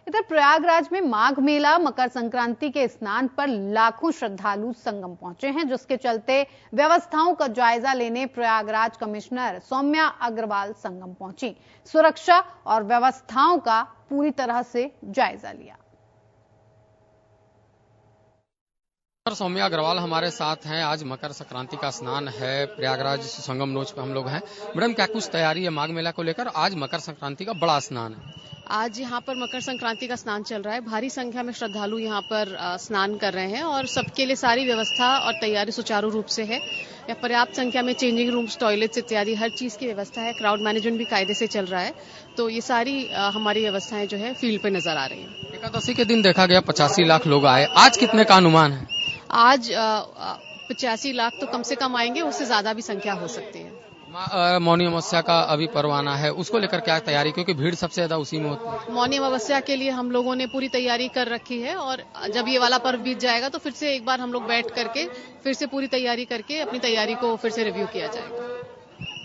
इधर प्रयागराज में माघ मेला मकर संक्रांति के स्नान पर लाखों श्रद्धालु संगम पहुंचे हैं, जिसके चलते व्यवस्थाओं का जायजा लेने प्रयागराज कमिश्नर सौम्या अग्रवाल संगम पहुंची। सुरक्षा और व्यवस्थाओं का पूरी तरह से जायजा लिया। सौम्या अग्रवाल हमारे साथ हैं। आज मकर संक्रांति का स्नान है, प्रयागराज संगम नोच पे हम लोग हैं। मैडम, क्या कुछ तैयारी है माघ मेला को लेकर? आज मकर संक्रांति का बड़ा स्नान है। आज यहाँ पर मकर संक्रांति का स्नान चल रहा है। भारी संख्या में श्रद्धालु यहाँ पर स्नान कर रहे हैं और सबके लिए सारी व्यवस्था और तैयारी सुचारू रूप से है। पर्याप्त संख्या में चेंजिंग रूम्स, टॉयलेट्स इत्यादि हर चीज की व्यवस्था है। क्राउड मैनेजमेंट भी कायदे से चल रहा है, तो ये सारी हमारी व्यवस्थाएं जो है फील्ड पे नजर आ रही है। एकादशी के दिन देखा गया 85 लाख लोग आए, आज कितने का अनुमान है? आज 85 लाख तो कम से कम आएंगे, उससे ज्यादा भी संख्या हो सकती है। मौनी अमावस्या का अभी परवाना है, उसको लेकर क्या तैयारी, क्योंकि भीड़ सबसे ज्यादा उसी में होती है? मौनी अमावस्या के लिए हम लोगों ने पूरी तैयारी कर रखी है और जब ये वाला पर्व बीत जाएगा तो फिर से एक बार हम लोग बैठ करके फिर से पूरी तैयारी करके अपनी तैयारी को फिर से रिव्यू किया जाएगा।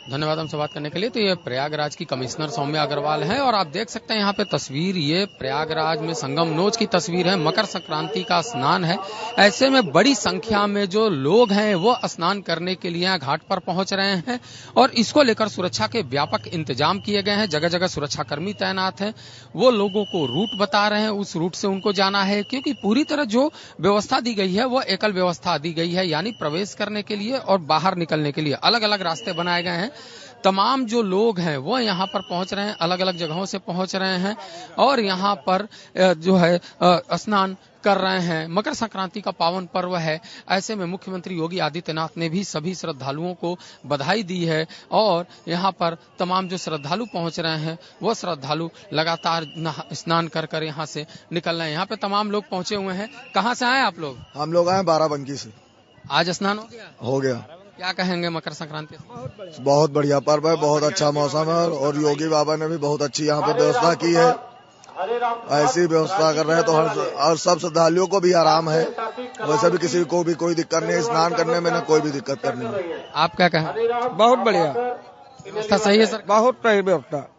धन्यवाद हमसे बात करने के लिए। तो ये प्रयागराज की कमिश्नर सौम्या अग्रवाल हैं और आप देख सकते हैं यहाँ पे तस्वीर, ये प्रयागराज में संगम नोच की तस्वीर है। मकर संक्रांति का स्नान है, ऐसे में बड़ी संख्या में जो लोग हैं वो स्नान करने के लिए घाट पर पहुंच रहे हैं और इसको लेकर सुरक्षा के व्यापक इंतजाम किए गए हैं। जगह जगह सुरक्षाकर्मी तैनात हैं, वो लोगों को रूट बता रहे हैं, उस रूट से उनको जाना है, क्योंकि पूरी तरह जो व्यवस्था दी गई है वो एकल व्यवस्था दी गई है, यानी प्रवेश करने के लिए और बाहर निकलने के लिए अलग अलग रास्ते बनाए गए हैं। तमाम जो लोग हैं वो यहाँ पर पहुंच रहे हैं, अलग अलग जगहों से पहुंच रहे हैं और यहाँ पर जो है स्नान कर रहे हैं। मकर संक्रांति का पावन पर्व है, ऐसे में मुख्यमंत्री योगी आदित्यनाथ ने भी सभी श्रद्धालुओं को बधाई दी है और यहाँ पर तमाम जो श्रद्धालु पहुंच रहे हैं वो श्रद्धालु लगातार स्नान कर कर यहाँ से निकल रहे हैं। यहाँ पे तमाम लोग पहुंचे हुए हैं। कहाँ से आए आप लोग? हम लोग आए बाराबंकी से। आज स्नान हो गया? हो गया। क्या कहेंगे मकर संक्रांति? बहुत बढ़िया पर्व है, बहुत अच्छा मौसम है और योगी बाबा ने भी बहुत अच्छी यहाँ पे व्यवस्था की है। ऐसी व्यवस्था कर रहे हैं तो हर सब श्रद्धालुओं को भी आराम है। वैसे भी किसी को भी कोई दिक्कत नहीं, स्नान करने में ना कोई भी दिक्कत करनी है। आप क्या कहें? बहुत बढ़िया व्यवस्था सही है सर? बहुत सही व्यवस्था।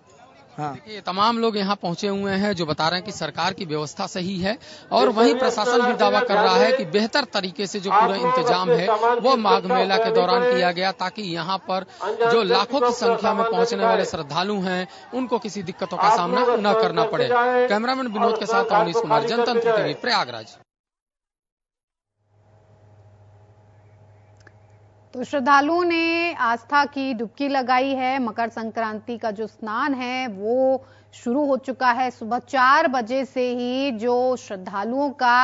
हाँ। देखिए, तमाम लोग यहाँ पहुंचे हुए हैं जो बता रहे हैं कि सरकार की व्यवस्था सही है और वहीं प्रशासन भी दावा कर रहा है कि बेहतर तरीके से जो पूरा इंतजाम है वो माघ मेला के दौरान किया गया, ताकि यहाँ पर जो लाखों की संख्या में पहुंचने वाले श्रद्धालु हैं उनको किसी दिक्कतों का सामना न करना पड़े। कैमरामैन विनोद के साथ अवनीश कुमार, जनतंत्र टीवी, प्रयागराज। तो श्रद्धालुओं ने आस्था की डुबकी लगाई है। मकर संक्रांति का जो स्नान है वो शुरू हो चुका है। सुबह 4 बजे से ही जो श्रद्धालुओं का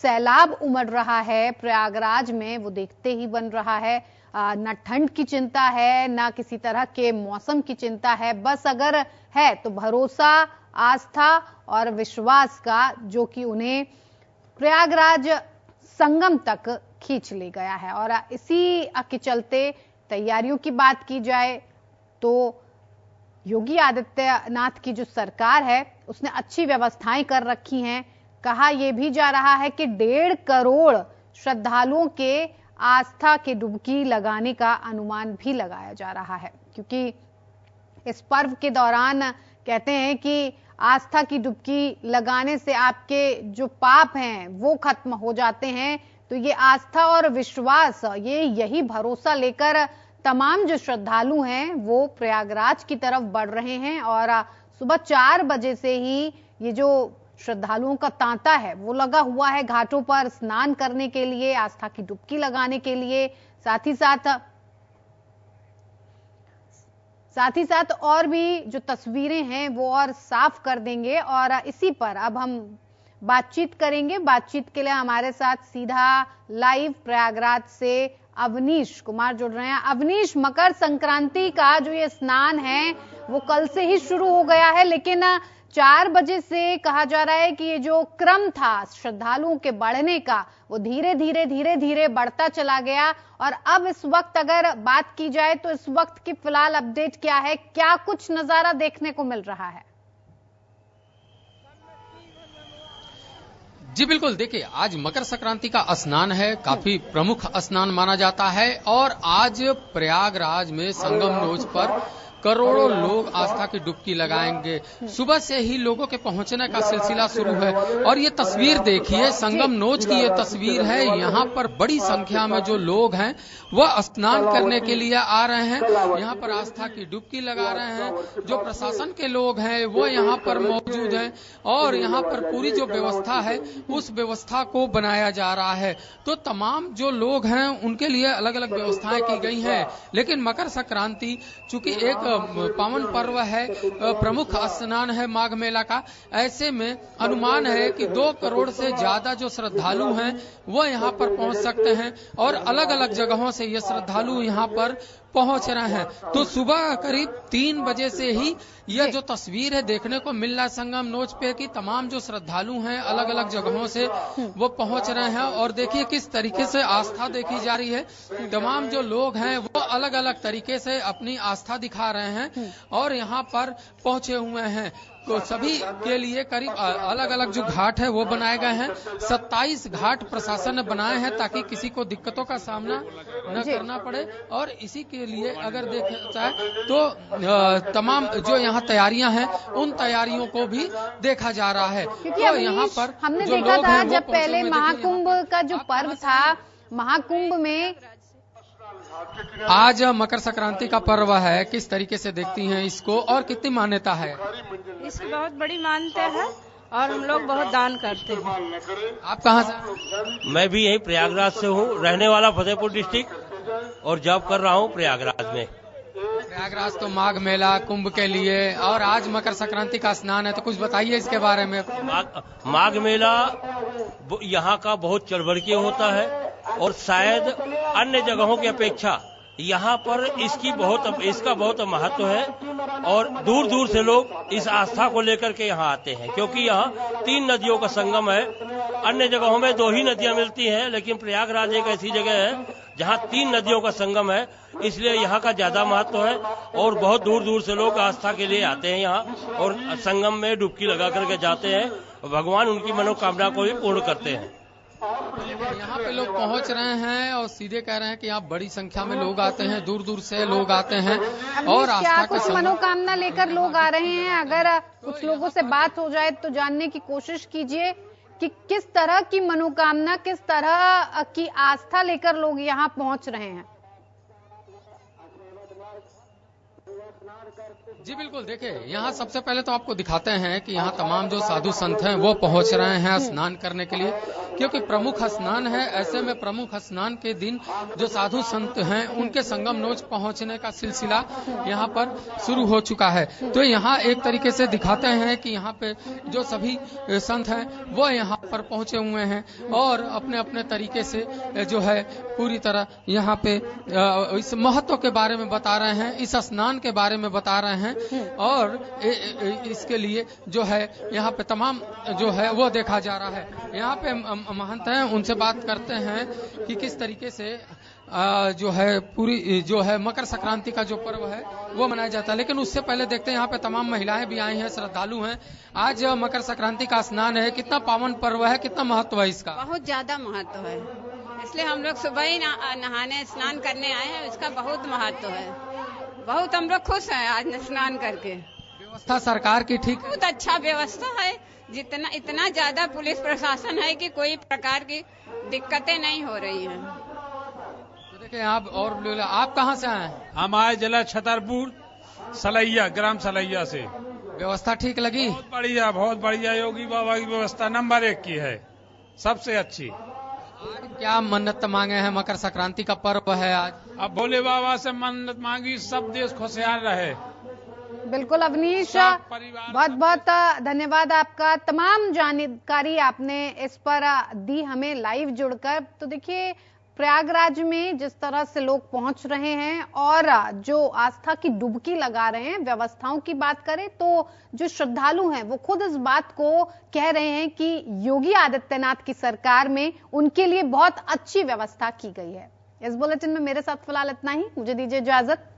सैलाब उमड़ रहा है प्रयागराज में, वो देखते ही बन रहा है। न ठंड की चिंता है, न किसी तरह के मौसम की चिंता है, बस अगर है तो भरोसा, आस्था और विश्वास का, जो कि उन्हें प्रयागराज संगम तक खींच ले गया है। और इसी के चलते तैयारियों की बात की जाए तो योगी आदित्यनाथ की जो सरकार है उसने अच्छी व्यवस्थाएं कर रखी हैं। कहा यह भी जा रहा है कि 1.5 करोड़ श्रद्धालुओं के आस्था की डुबकी लगाने का अनुमान भी लगाया जा रहा है, क्योंकि इस पर्व के दौरान कहते हैं कि आस्था की डुबकी लगाने से आपके जो पाप हैं वो खत्म हो जाते हैं। तो ये आस्था और विश्वास, यही भरोसा लेकर तमाम जो श्रद्धालु हैं वो प्रयागराज की तरफ बढ़ रहे हैं और सुबह 4 बजे से ही ये जो श्रद्धालुओं का तांता है वो लगा हुआ है घाटों पर स्नान करने के लिए, आस्था की डुबकी लगाने के लिए। साथ ही साथ और भी जो तस्वीरें हैं वो और साफ कर देंगे और इसी पर अब हम बातचीत करेंगे। बातचीत के लिए हमारे साथ सीधा लाइव प्रयागराज से अवनीश कुमार जुड़ रहे हैं। अवनीश, मकर संक्रांति का जो ये स्नान है वो कल से ही शुरू हो गया है, लेकिन 4 बजे से कहा जा रहा है कि ये जो क्रम था श्रद्धालुओं के बढ़ने का वो धीरे धीरे बढ़ता चला गया। और अब इस वक्त अगर बात की जाए तो इस वक्त की फिलहाल अपडेट क्या है, क्या कुछ नजारा देखने को मिल रहा है? जी बिल्कुल, देखिए आज मकर संक्रांति का स्नान है, काफी प्रमुख स्नान माना जाता है और आज प्रयागराज में संगम नोच पर करोड़ों लोग आस्था की डुबकी लगाएंगे। सुबह से ही लोगों के पहुंचने का सिलसिला शुरू है और ये तस्वीर देखिए, संगम नोच की ये तस्वीर है। यहाँ पर बड़ी संख्या में जो लोग हैं वह स्नान करने के लिए आ रहे हैं, यहाँ पर आस्था की डुबकी लगा रहे हैं। जो प्रशासन के लोग हैं वो यहाँ पर मौजूद हैं और यहाँ पर पूरी जो व्यवस्था है उस व्यवस्था को बनाया जा रहा है। तो तमाम जो लोग हैं उनके लिए अलग अलग व्यवस्थाएं की गई हैं। लेकिन मकर संक्रांति चूंकि एक पावन पर्व है, प्रमुख स्नान है माघ मेला का, ऐसे में अनुमान है कि 2 करोड़ से ज्यादा जो श्रद्धालु हैं वो यहाँ पर पहुंच सकते हैं और अलग अलग जगहों से ये श्रद्धालु यहाँ पर पहुंच रहे हैं। तो सुबह करीब 3 बजे से ही यह जो तस्वीर है देखने को मिल रहा है संगम नोच पे कि तमाम जो श्रद्धालु हैं अलग अलग जगहों से वो पहुंच रहे हैं और देखिए किस तरीके से आस्था देखी जा रही है। तमाम जो लोग हैं वो अलग अलग तरीके से अपनी आस्था दिखा रहे हैं और यहाँ पर पहुंचे हुए हैं। तो सभी के लिए करीब अलग अलग जो घाट है वो बनाए गए हैं। 27 घाट प्रशासन ने बनाए हैं ताकि किसी को दिक्कतों का सामना न करना पड़े और इसी के लिए अगर देखा जाए तो तमाम जो यहाँ तैयारियां हैं उन तैयारियों को भी देखा जा रहा है। तो यहाँ पर हमने देखा था जब पहले महाकुंभ का जो पर्व था, महाकुंभ में आज मकर संक्रांति का पर्व है, किस तरीके से देखती हैं इसको और कितनी मान्यता है? इसकी बहुत बड़ी मान्यता है और हम लोग बहुत दान करते हैं। आप कहाँ से? मैं भी यही प्रयागराज से हूँ, रहने वाला फतेहपुर डिस्ट्रिक्ट और जॉब कर रहा हूँ प्रयागराज में। प्रयागराज तो माघ मेला कुंभ के लिए और आज मकर संक्रांति का स्नान है, तो कुछ बताइए इसके बारे में। माघ मेला यहाँ का बहुत चढ़-बढ़-के होता है और शायद अन्य जगहों की अपेक्षा यहाँ पर इसका बहुत महत्व है और दूर दूर से लोग इस आस्था को लेकर के यहाँ आते हैं क्योंकि यहाँ 3 नदियों का संगम है। अन्य जगहों में 2 ही नदियाँ मिलती हैं, लेकिन प्रयागराज एक ऐसी जगह है जहाँ 3 नदियों का संगम है, इसलिए यहाँ का ज्यादा महत्व है और बहुत दूर दूर से लोग आस्था के लिए आते हैं यहाँ और संगम में डुबकी लगा करके जाते हैं। भगवान उनकी मनोकामना को भी पूर्ण करते हैं। यहाँ पे लोग पहुँच रहे हैं और सीधे कह रहे हैं कि यहाँ बड़ी संख्या में लोग आते हैं, दूर दूर से लोग आते हैं और क्या कुछ मनोकामना लेकर लोग आ रहे हैं? अगर कुछ लोगों से बात हो जाए तो जानने की कोशिश कीजिए कि किस तरह की मनोकामना, किस तरह की आस्था लेकर लोग यहाँ पहुँच रहे हैं। जी बिल्कुल, देखिए यहाँ सबसे पहले तो आपको दिखाते हैं कि यहाँ तमाम जो साधु संत हैं वो पहुंच रहे हैं स्नान करने के लिए, क्योंकि प्रमुख स्नान है। ऐसे में प्रमुख स्नान के दिन जो साधु संत हैं उनके संगम नोच पहुंचने का सिलसिला यहाँ पर शुरू हो चुका है। तो यहाँ एक तरीके से दिखाते हैं कि यहाँ पे जो सभी संत हैं वो यहाँ पर पहुंचे हुए हैं और अपने अपने तरीके से जो है पूरी तरह यहाँ पे इस महत्व के बारे में बता रहे हैं, इस स्नान के बारे में बता रहे हैं और इसके लिए जो है यहाँ पे तमाम जो है वो देखा जा रहा है। यहाँ पे महंत हैं, उनसे बात करते हैं कि किस तरीके से जो है पूरी जो है मकर संक्रांति का जो पर्व है वो मनाया जाता है। लेकिन उससे पहले देखते हैं यहाँ पे तमाम महिलाएं भी आई हैं, श्रद्धालु हैं। आज मकर संक्रांति का स्नान है, कितना पावन पर्व है, कितना महत्व है इसका? बहुत ज्यादा महत्व है, इसलिए हम लोग सुबह ही नहाने स्नान करने आए हैं। इसका बहुत महत्व है, बहुत हम लोग खुश हैं आज स्नान करके। व्यवस्था सरकार की ठीक है? बहुत अच्छा व्यवस्था है, इतना ज्यादा पुलिस प्रशासन है कि कोई प्रकार की दिक्कतें नहीं हो रही हैं। तो देखिए आप कहाँ से आए हैं? हम आए जिला छतरपुर सलैया, ग्राम सलैया से। व्यवस्था ठीक लगी? बहुत बढ़िया। योगी बाबा की व्यवस्था नंबर 1 की है, सबसे अच्छी। क्या मन्नत मांगे हैं? मकर संक्रांति का पर्व है आज। अब भोले बाबा से मन्नत मांगी, सब देश खुशहाल रहे। बिल्कुल अवनीश, बहुत बहुत धन्यवाद आपका। तमाम जानकारी आपने इस पर दी हमें लाइव जुड़कर। तो देखिए प्रयागराज में जिस तरह से लोग पहुंच रहे हैं और जो आस्था की डुबकी लगा रहे हैं, व्यवस्थाओं की बात करें तो जो श्रद्धालु हैं वो खुद इस बात को कह रहे हैं कि योगी आदित्यनाथ की सरकार में उनके लिए बहुत अच्छी व्यवस्था की गई है। इस बुलेटिन में मेरे साथ फिलहाल इतना ही, मुझे दीजिए इजाजत।